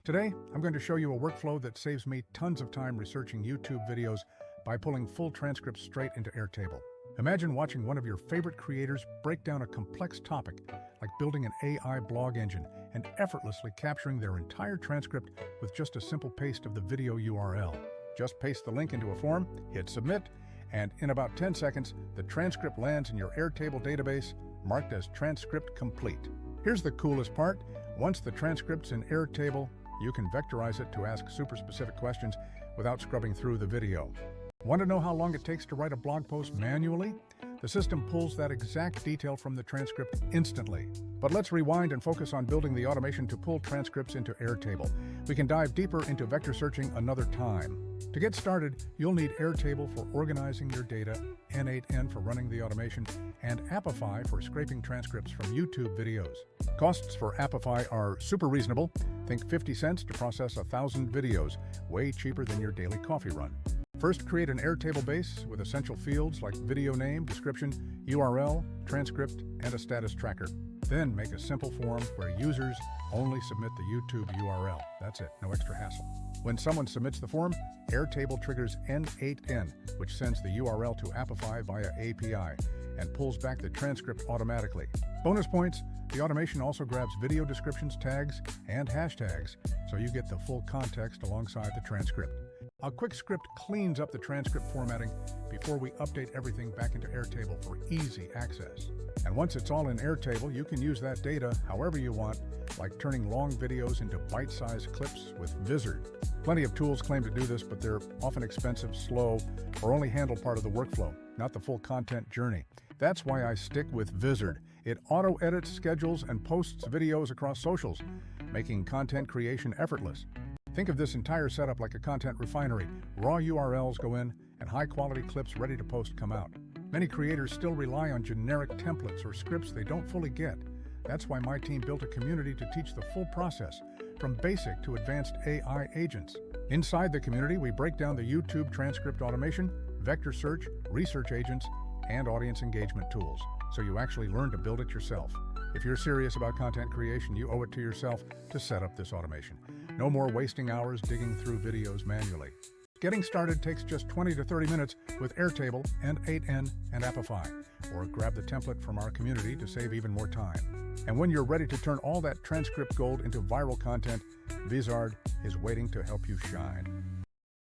Today, I'm going to show you a workflow that saves me tons of time researching YouTube videos by pulling full transcripts straight into Airtable. Imagine watching one of your favorite creators break down a complex topic, like building an AI blog engine, and effortlessly capturing their entire transcript with just a simple paste of the video URL. Just paste the link into a form, hit submit, and in about 10 seconds, the transcript lands in your Airtable database, marked as transcript complete. Here's the coolest part. Once the transcript's in Airtable, you can vectorize it to ask super specific questions without scrubbing through the video. Want to know how long it takes to write a blog post manually? The system pulls that exact detail from the transcript instantly. But let's rewind and focus on building the automation to pull transcripts into Airtable. We can dive deeper into vector searching another time. To get started, you'll need Airtable for organizing your data, N8N for running the automation, and Apify for scraping transcripts from YouTube videos. Costs for Apify are super reasonable. Think 50 cents to process 1,000 videos, way cheaper than your daily coffee run. First, create an Airtable base with essential fields like video name, description, URL, transcript, and a status tracker. Then make a simple form where users only submit the YouTube URL. That's it, no extra hassle. When someone submits the form, Airtable triggers N8N, which sends the URL to Apify via API and pulls back the transcript automatically. Bonus points, the automation also grabs video descriptions, tags, and hashtags, so you get the full context alongside the transcript. A quick script cleans up the transcript formatting before we update everything back into Airtable for easy access. And once it's all in Airtable, you can use that data however you want, like turning long videos into bite-sized clips with Vizard. Plenty of tools claim to do this, but they're often expensive, slow, or only handle part of the workflow, not the full content journey. That's why I stick with Vizard. It auto-edits, schedules, and posts videos across socials, making content creation effortless. Think of this entire setup like a content refinery. Raw URLs go in, and high-quality clips ready to post come out. Many creators still rely on generic templates or scripts they don't fully get. That's why my team built a community to teach the full process, from basic to advanced AI agents. Inside the community, we break down the YouTube transcript automation, vector search, research agents, and audience engagement tools, so you actually learn to build it yourself. If you're serious about content creation, you owe it to yourself to set up this automation. No more wasting hours digging through videos manually. Getting started takes just 20 to 30 minutes with Airtable, N8N, and Apify, or grab the template from our community to save even more time. And when you're ready to turn all that transcript gold into viral content, Vizard is waiting to help you shine.